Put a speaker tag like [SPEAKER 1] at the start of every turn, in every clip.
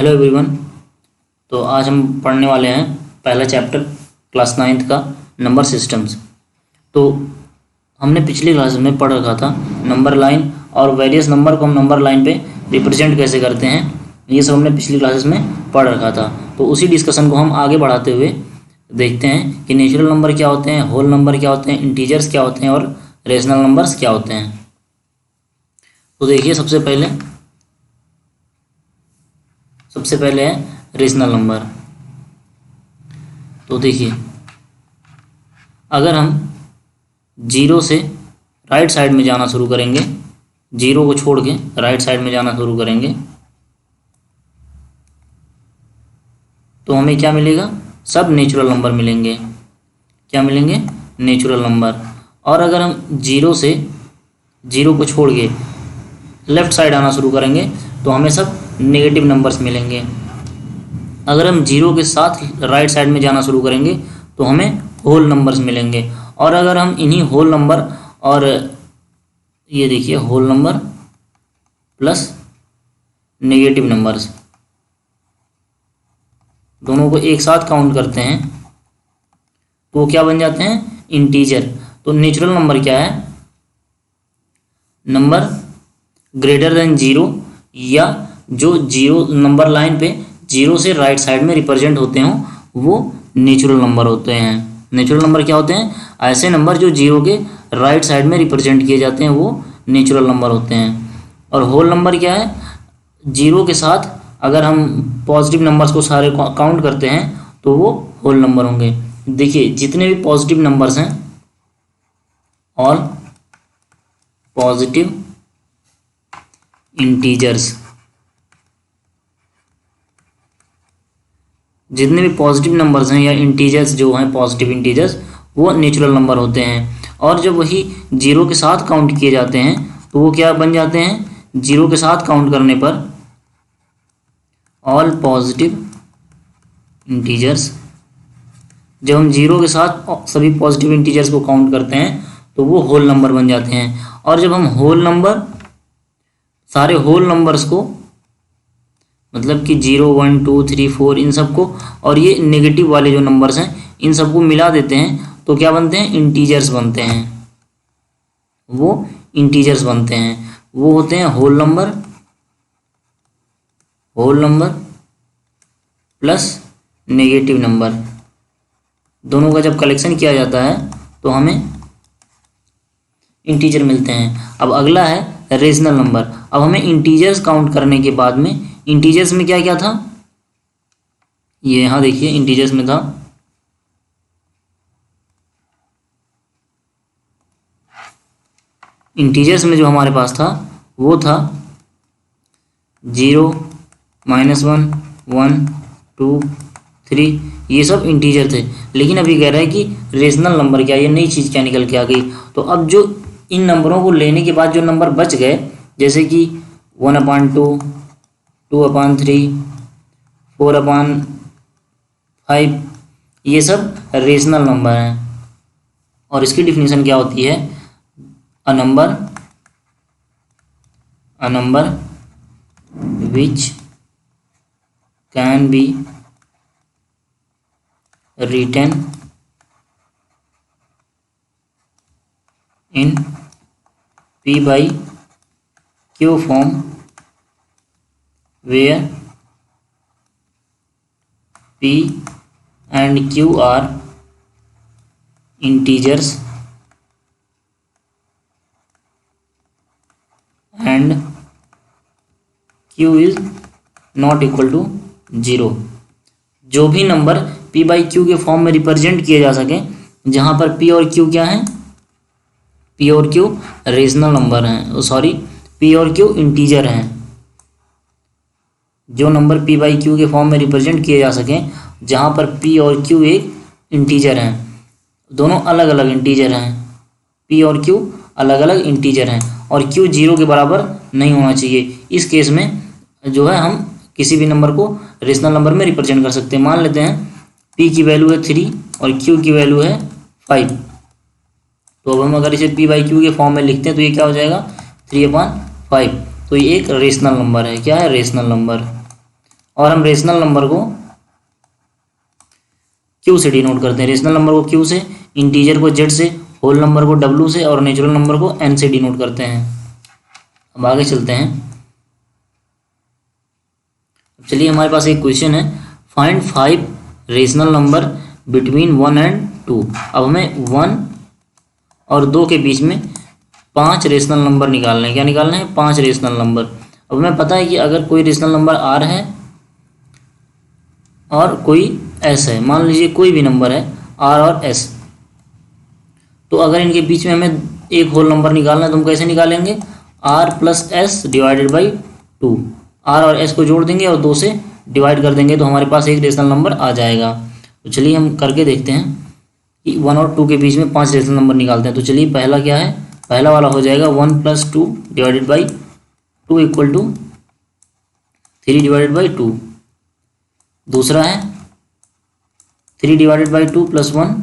[SPEAKER 1] Hello everyone. तो आज हम पढ़ने वाले हैं पहला चैप्टर क्लास 9th का नंबर सिस्टम्स। तो हमने पिछली क्लास में पढ़ रखा था नंबर लाइन और वेरियस नंबर को हम नंबर लाइन पे रिप्रेजेंट कैसे करते हैं, ये सब हमने पिछली क्लासेस में पढ़ रखा था। तो उसी डिस्कशन को हम आगे बढ़ाते हुए देखते हैं कि नेचुरल नंबर क्या होते हैं, होल नंबर क्या होते हैं, इंटीजर्स क्या होते हैं और रेशनल नंबर्स क्या होते हैं। तो देखिए सबसे पहले है रेशनल नंबर। तो देखिए अगर हम जीरो से राइट साइड में जाना शुरू करेंगे, जीरो को छोड़ के राइट साइड में जाना शुरू करेंगे तो हमें क्या मिलेगा, सब नेचुरल नंबर मिलेंगे। क्या मिलेंगे? Natural number. और अगर हम जीरो को छोड़ के लेफ्ट साइड आना शुरू करेंगे तो हमें सब नेगेटिव नंबर्स मिलेंगे। अगर हम जीरो के साथ राइट साइड में जाना शुरू करेंगे तो हमें होल नंबर्स मिलेंगे। और अगर हम इन्हीं होल नंबर और ये देखिए whole number plus negative numbers दोनों को एक साथ काउंट करते हैं तो वो क्या बन जाते हैं? इंटीजर। तो नेचुरल नंबर क्या है? नंबर ग्रेटर देन जीरो या जो जीरो नंबर लाइन पे जीरो से राइट साइड में रिप्रेजेंट होते हों वो नेचुरल नंबर होते हैं। नेचुरल नंबर क्या होते हैं? ऐसे नंबर जो जीरो के राइट साइड में रिप्रेजेंट किए जाते हैं वो नेचुरल नंबर होते हैं। और होल नंबर क्या है? जीरो के साथ अगर हम पॉजिटिव नंबर्स को सारे काउंट करते हैं तो वो होल नंबर होंगे। देखिए जितने भी पॉजिटिव नंबर्स हैं, ऑल पॉजिटिव इंटीजर्स, जितने भी पॉजिटिव नंबर्स हैं या इंटीजर्स जो हैं पॉजिटिव इंटीजर्स वो नेचुरल नंबर होते हैं। और जब वही जीरो के साथ काउंट किए जाते हैं तो वो क्या बन जाते हैं? जीरो के साथ काउंट करने पर ऑल पॉजिटिव इंटीजर्स। जब हम जीरो के साथ सभी पॉजिटिव इंटीजर्स को काउंट करते हैं तो वो होल नंबर बन जाते हैं। और जब हम सारे होल नंबर्स को मतलब कि 0 1 2 3 4 इन सबको और ये नेगेटिव वाले जो नंबर्स हैं इन सबको मिला देते हैं तो क्या बनते हैं? इंटीजर्स बनते हैं। वो इंटीजर्स बनते हैं, वो होते हैं whole number plus negative number. दोनों का जब कलेक्शन किया जाता है तो हमें इंटीजर मिलते हैं। अब अगला है रेशनल नंबर। अब हमें इंटीजर्स काउंट करने के बाद में इंटीजर्स में क्या क्या था, ये यहाँ देखिए इंटीजर्स में था इंटीजर्स में जो हमारे पास था वो था 0 -1 1 2 3, ये सब इंटीजर थे। लेकिन अभी कह रहा है कि रेशनल नंबर क्या, ये नई चीज़ क्या निकल के आ गई। तो अब जो इन नंबरों को लेने के बाद जो नंबर बच गए जैसे कि 1/2 2/3 4/5 ये सब रेशनल नंबर हैं। और इसकी डिफिनीशन क्या होती है? अ number which can be written in P/Q form where P and Q are integers and Q is not equal to 0। जो भी नंबर P/Q के फॉर्म में रिप्रेजेंट किए जा सकें, जहाँ पर P और Q क्या हैं? P और Q रेशनल नंबर हैं, सॉरी P और Q इंटीजर हैं। जो नंबर P/Q के फॉर्म में रिप्रेजेंट किए जा सकें जहाँ पर P और Q एक इंटीजर हैं, दोनों अलग अलग इंटीजर हैं। P और Q अलग अलग इंटीजर हैं और Q 0 के बराबर नहीं होना चाहिए। इस केस में जो है हम किसी भी नंबर को रेशनल नंबर में रिप्रेजेंट कर सकते हैं। मान लेते हैं P की वैल्यू है 3 और Q की वैल्यू है 5। तो अब हम अगर इसे P/Q के फॉर्म में लिखते हैं तो ये क्या हो जाएगा? 3/5। तो ये एक रेशनल नंबर है। क्या है? Rational number. और हम रेशनल नंबर को क्यू से डिनोट करते हैं। रेशनल नंबर को क्यू से, इंटीजर को जेड से, होल नंबर को डब्ल्यू से और नेचुरल नंबर को एन से डिनोट करते हैं। अब आगे चलते हैं। चलिए हमारे पास एक क्वेश्चन है, find 5 rational number between 1 and 2। अब हमें 1 और 2 के बीच में 5 रेशनल नंबर निकालने हैं। क्या निकालना है? 5 रेशनल नंबर। अब हमें पता है कि अगर कोई रेशनल नंबर आर है और कोई एस है, मान लीजिए कोई भी नंबर है आर और एस, तो अगर इनके बीच में हमें एक होल नंबर निकालना है तो हम कैसे निकालेंगे? R plus S divided by 2। R और एस को जोड़ देंगे और 2 से डिवाइड कर देंगे तो हमारे पास एक रेशनल नंबर आ जाएगा। तो चलिए हम करके देखते हैं कि 1 और 2 के बीच में 5 रेशनल नंबर निकालते हैं। तो चलिए पहला क्या है? पहला वाला हो जाएगा 1 + 2 divided by 2 equal to 3 divided by 2। दूसरा है 3 divided by 2 + 1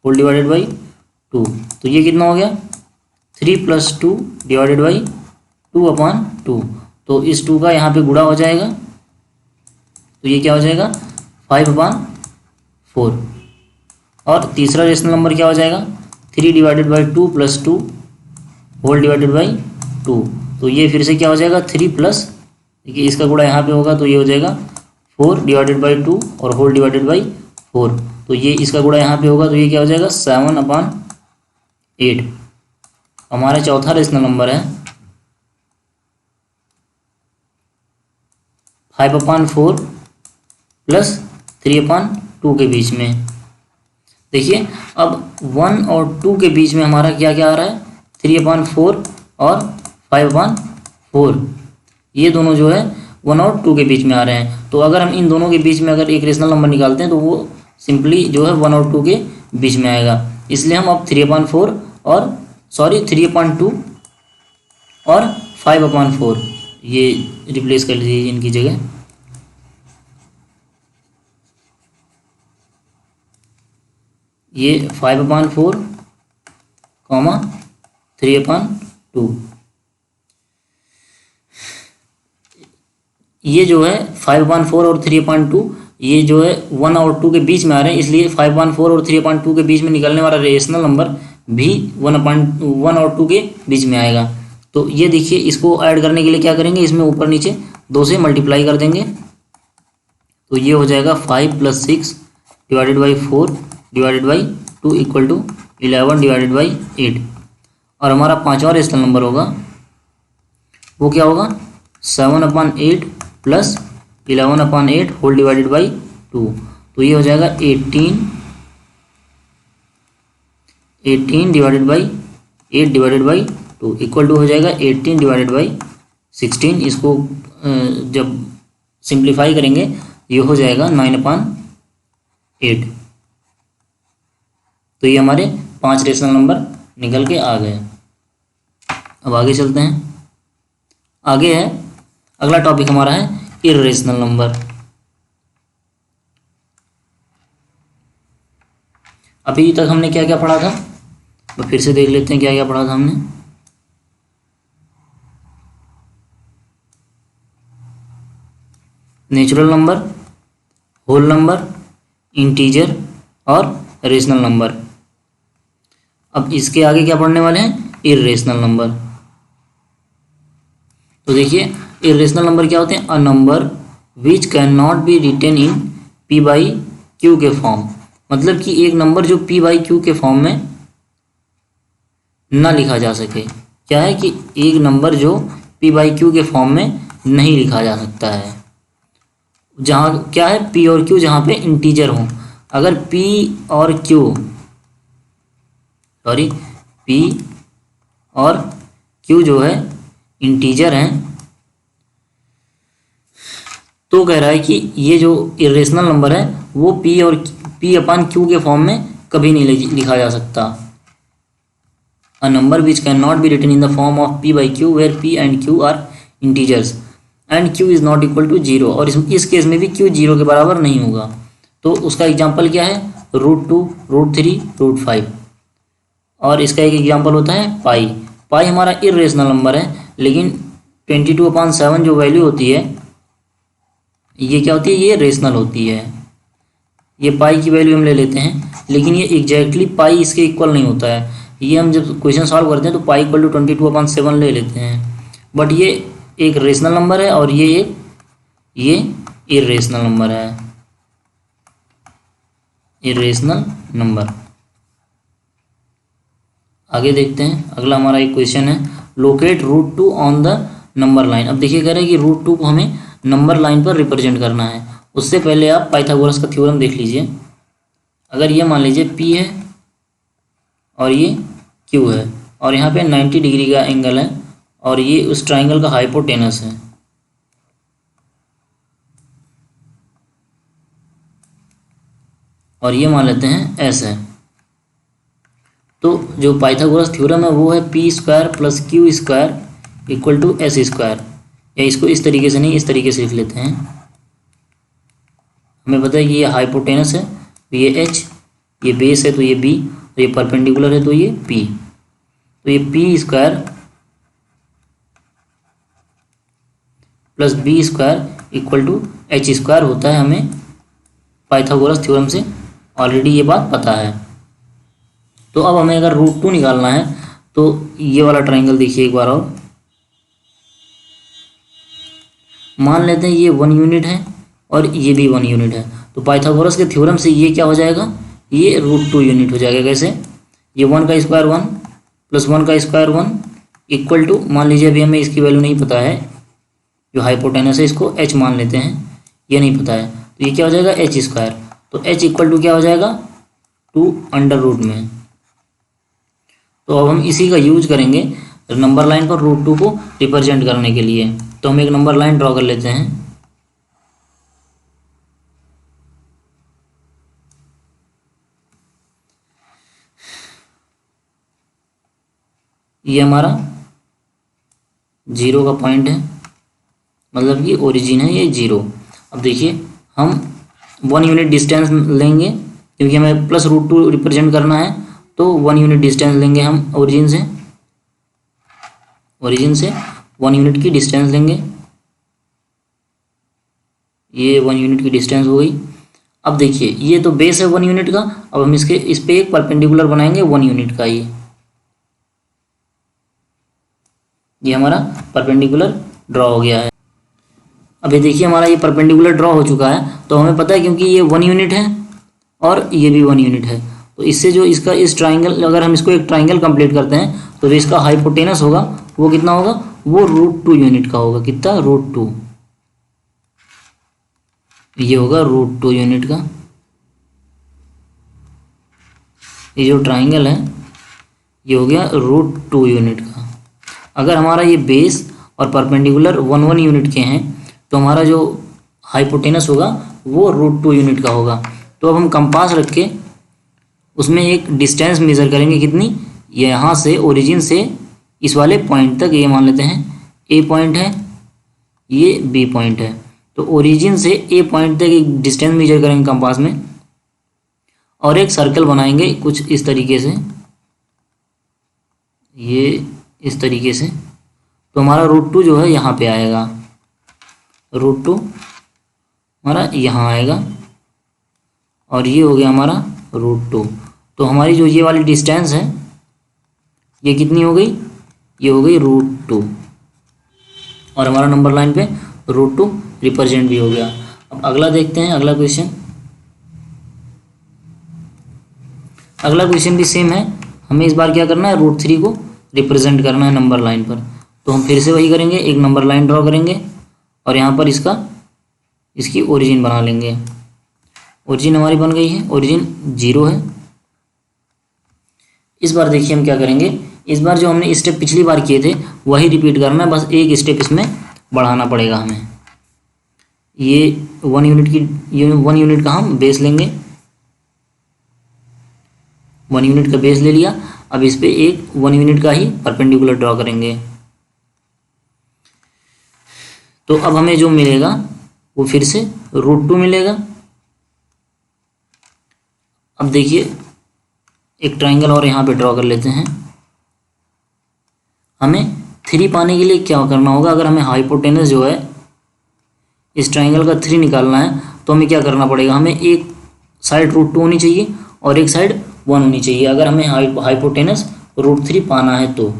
[SPEAKER 1] whole divided by 2। तो ये कितना हो गया? 3 + 2 डिवाइडेड बाई 2/2। तो इस 2 का यहाँ पे गुणा हो जाएगा, तो ये क्या हो जाएगा? 5/4। और तीसरा रेशनल नंबर क्या हो जाएगा? 3 divided by 2 + 2 whole divided by 2। तो ये फिर से क्या हो जाएगा? 3 प्लस, देखिए इसका गुणा यहाँ पे होगा तो ये हो जाएगा 4 डिवाइडेड बाई 2 और होल डिवाइडेड बाई 4। तो ये इसका गुणा यहाँ पे होगा तो ये क्या हो जाएगा? 7/8। हमारा चौथा रेशनल नंबर है 5/4 + 3/2 के बीच में। देखिए अब 1 और 2 के बीच में हमारा क्या क्या आ रहा है? 3/4 और 5/4। ये दोनों जो है 1 और 2 के बीच में आ रहे हैं। तो अगर हम इन दोनों के बीच में अगर एक रेशनल नंबर निकालते हैं तो वो सिंपली जो है 1 और 2 के बीच में आएगा। इसलिए हम अब 3/2 और 5/4 ये रिप्लेस कर लीजिए इनकी जगह। ये 5/4, 3/2। ये जो है 5/4 और 3/2 ये जो है 1 और 2 के बीच में आ रहे हैं, इसलिए 5/4 और 3/2 के बीच में निकलने वाला रेशनल नंबर भी 1 और 2 के बीच में आएगा। तो ये देखिए, इसको ऐड करने के लिए क्या करेंगे? इसमें ऊपर नीचे 2 से मल्टीप्लाई कर देंगे तो ये हो जाएगा 5 + 6 divided by 4 divided by 2 equal to 11 divided by 8। और हमारा पांचवा रेशनल नंबर होगा वो क्या होगा? 7/8 + 11/8 होल डिवाइडेड बाई 2। तो ये हो जाएगा 18 divided by 8 divided by 2 equal to हो जाएगा 18 डिवाइडेड बाई 16। इसको जब सिंप्लीफाई करेंगे ये हो जाएगा 9/8। तो ये हमारे 5 रेशनल नंबर निकल के आ गए। अब आगे चलते हैं। आगे है अगला टॉपिक हमारा है इर्रेशनल नंबर। अभी तक हमने क्या क्या पढ़ा था? तो फिर से देख लेते हैं क्या क्या पढ़ा था हमने। Natural number, whole number, integer और रेशनल नंबर। अब इसके आगे क्या पढ़ने वाले हैं? Irrational number. तो देखिए इर्रेशनल नंबर क्या होते हैं? A number which can not be written in p/q के फॉर्म। मतलब कि एक नंबर जो p/q के फॉर्म में ना लिखा जा सके। क्या है कि एक नंबर जो p/q के फॉर्म में नहीं लिखा जा सकता है। जहाँ क्या है? p और q जहाँ पे इंटीजर हो। अगर p और q जो है इंटीजर हैं तो कह रहा है कि ये जो इरेशनल नंबर है वो p/q के फॉर्म में कभी नहीं लिखा जा सकता। A number which can not be written in the form of p/q where p and q are integers and q is not equal to 0। और इस केस में भी q 0 के बराबर नहीं होगा। तो उसका एग्जाम्पल क्या है? √2, √3, √5। और इसका एक एग्जाम्पल होता है पाई। पाई हमारा इरेशनल नंबर है, लेकिन 22/7 जो वैल्यू होती है ये क्या होती है, ये रेशनल होती है। ये पाई की वैल्यू हम ले लेते हैं, लेकिन ये एग्जैक्टली पाई इसके इक्वल नहीं होता है। ये हम जब क्वेश्चन सॉल्व करते हैं तो पाई इक्वल टू 22/7 ले लेते हैं, बट ये एक रेशनल नंबर है और ये इरेशनल नंबर है, इरेशनल नंबर। आगे देखते हैं, अगला हमारा एक क्वेश्चन है, locate root 2 on the number line. अब देखिए कह रहे हैं कि रूट 2 को हमें नंबर लाइन पर रिप्रेजेंट करना है। उससे पहले आप पाइथागोरस का थ्योरम देख लीजिए। अगर ये मान लीजिए P है और ये Q है और यहाँ पे 90 डिग्री का एंगल है और ये उस ट्राइंगल का हाइपोटेनस है, और ये मान लेते हैं S है, तो जो पाइथागोरस थ्योरम है वो है P² + Q² = S²। या इसको इस तरीके से नहीं, इस तरीके से लिख लेते हैं। हमें पता है कि ये हाइपोटेनस है तो ये H, ये बेस है तो ये B, तो ये परपेंडिकुलर है तो ये P। तो ये P² + B² = H² होता है। हमें पाइथागोरस थ्योरम से ऑलरेडी ये बात पता है। तो अब हमें अगर रूट 2 निकालना है तो ये वाला ट्राइंगल देखिए एक बार और, मान लेते हैं ये 1 यूनिट है और ये भी 1 यूनिट है, तो पाइथागोरस के थ्योरम से ये क्या हो जाएगा, ये रूट 2 यूनिट हो जाएगा। कैसे, ये 1 का स्क्वायर 1 + 1 का स्क्वायर 1 इक्वल टू, मान लीजिए अभी हमें इसकी वैल्यू नहीं पता है, जो हाइपोटेनस है इसको H मान लेते हैं, ये नहीं पता है, तो ये क्या हो जाएगा H²। तो H इक्वल टू क्या हो जाएगा 2 √ में। तो अब हम इसी का यूज करेंगे नंबर लाइन पर रूट 2 को रिप्रेजेंट करने के लिए। तो हम एक नंबर लाइन ड्रॉ कर लेते हैं। ये हमारा 0 का पॉइंट है, मतलब कि ओरिजिन है ये 0। अब देखिए हम 1 यूनिट डिस्टेंस लेंगे, क्योंकि हमें +√2 रिप्रेजेंट करना है, तो 1 यूनिट डिस्टेंस लेंगे हम ओरिजिन से 1 यूनिट की डिस्टेंस लेंगे। ये 1 यूनिट की डिस्टेंस हो गई। अब देखिए ये तो बेस है 1 यूनिट का, अब हम इस पर एक परपेंडिकुलर बनाएंगे 1 यूनिट का। ये हमारा परपेंडिकुलर ड्रॉ हो गया है। अभी देखिए हमारा ये परपेंडिकुलर ड्रॉ हो चुका है, तो हमें पता है क्योंकि ये 1 यूनिट है और ये भी 1 यूनिट है, तो इससे जो इसका इस ट्राइंगल, अगर हम इसको एक ट्राइंगल कंप्लीट करते हैं तो जो इसका हाइपोटेनस होगा वो कितना होगा, वो √2 यूनिट का होगा। कितना, √2। ये होगा √2 यूनिट का। ये जो ट्राइंगल है ये हो गया √2 यूनिट का। अगर हमारा ये बेस और परपेंडिकुलर 1 यूनिट के हैं तो हमारा जो हाइपोटेनस होगा वो √2 यूनिट का होगा। तो अब हम कंपास रख के उसमें एक डिस्टेंस मेज़र करेंगे, कितनी, ये यहाँ से ओरिजिन से इस वाले पॉइंट तक, ये मान लेते हैं A पॉइंट है, ये B पॉइंट है, तो ओरिजिन से A पॉइंट तक एक डिस्टेंस मेजर करेंगे कंपास में और एक सर्कल बनाएंगे कुछ इस तरीके से, ये इस तरीके से। तो हमारा √2 जो है यहाँ पे आएगा, √2 हमारा यहाँ आएगा और ये हो गया हमारा √2। तो हमारी जो ये वाली डिस्टेंस है ये कितनी हो गई, ये हो गई √2 और हमारा नंबर लाइन पे √2 रिप्रेजेंट भी हो गया। अब अगला देखते हैं, अगला क्वेश्चन। अगला क्वेश्चन भी सेम है, हमें इस बार क्या करना है, √3 को रिप्रेजेंट करना है नंबर लाइन पर। तो हम फिर से वही करेंगे, एक नंबर लाइन ड्रॉ करेंगे और यहाँ पर इसकी ओरिजिन बना लेंगे। ओरिजिन हमारी बन गई है, ओरिजिन 0 है। इस बार देखिए हम क्या करेंगे, इस बार जो हमने स्टेप पिछली बार किए थे वही रिपीट करना है, बस एक स्टेप इसमें बढ़ाना पड़ेगा हमें। ये 1 यूनिट का हम बेस लेंगे, 1 यूनिट का बेस ले लिया। अब इस पे एक 1 यूनिट का ही परपेंडिकुलर ड्रॉ करेंगे। तो अब हमें जो मिलेगा वो फिर से √2 मिलेगा। अब देखिए एक ट्राइंगल और यहाँ पे ड्रॉ कर लेते हैं। हमें 3 पाने के लिए क्या करना होगा, अगर हमें हाइपोटेनस जो है इस ट्राइंगल का 3 निकालना है तो हमें क्या करना पड़ेगा, हमें एक साइड √2 होनी चाहिए और एक साइड 1 होनी चाहिए। अगर हमें हाइपोटेनस √3 पाना है तो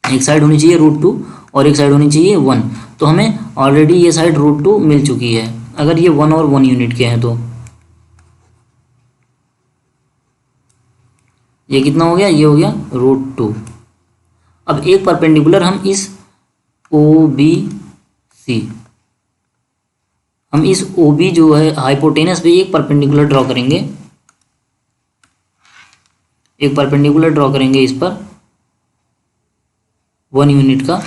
[SPEAKER 1] एक साइड होनी चाहिए √2 और एक साइड होनी चाहिए 1। तो हमें ऑलरेडी ये साइड √2 मिल चुकी है अगर ये 1 और 1 यूनिट के हैं। तो ये कितना हो गया, ये हो गया √2। अब एक परपेंडिकुलर हम इस OBC, हम इस OB जो है हाइपोटेनस पे एक परपेंडिकुलर ड्रॉ करेंगे, एक परपेंडिकुलर ड्रॉ करेंगे इस पर 1 यूनिट का,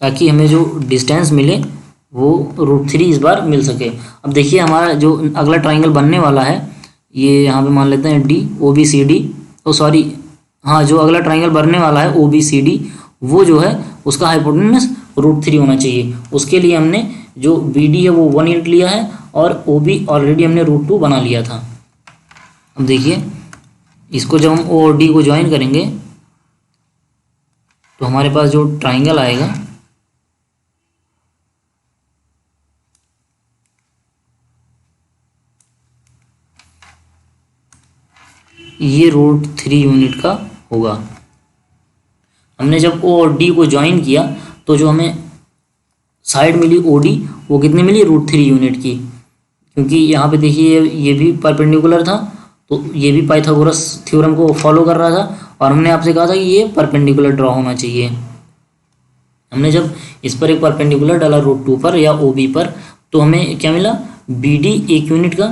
[SPEAKER 1] ताकि हमें जो डिस्टेंस मिले वो √3 इस बार मिल सके। अब देखिए हमारा जो अगला ट्राइंगल बनने वाला है, ये यहाँ पे मान लेते हैं OBCD, सॉरी हाँ, जो अगला ट्राइंगल बनने वाला है OBCD, वो जो है उसका हाइपोटेनस √3 होना चाहिए। उसके लिए हमने जो BD है वो 1 यूनिट लिया है और OB ऑलरेडी हमने √2 बना लिया था। अब देखिए इसको जब हम O और D को ज्वाइन करेंगे तो हमारे पास जो ट्राइंगल आएगा ये √3 यूनिट का होगा। हमने जब O और D को ज्वाइन किया तो जो हमें साइड मिली OD वो कितनी मिली, √3 यूनिट की, क्योंकि यहाँ पे देखिए ये भी परपेंडिकुलर था तो ये भी पाइथागोरस थ्योरम को फॉलो कर रहा था और हमने आपसे कहा था कि ये परपेंडिकुलर ड्रॉ होना चाहिए। हमने जब इस पर एक परपेंडिकुलर डाला √2 पर या OB पर तो हमें क्या मिला, BD 1 यूनिट का,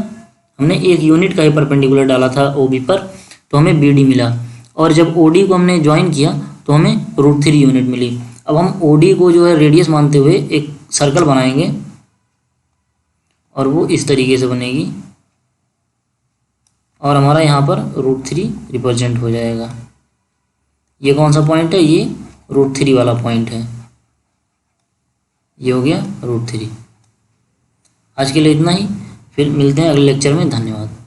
[SPEAKER 1] हमने 1 यूनिट का ही परपेंडिकुलर डाला था OB पर तो हमें BD मिला। और जब OD को हमने ज्वाइन किया तो हमें √3 यूनिट मिली। अब हम OD को जो है रेडियस मानते हुए एक सर्कल बनाएंगे और वो इस तरीके से बनेगी और हमारा यहाँ पर √3 रिप्रेजेंट हो जाएगा। ये कौन सा पॉइंट है, ये √3 वाला पॉइंट है, ये हो गया √3। आज के लिए इतना ही, फिर मिलते हैं अगले लेक्चर में। धन्यवाद।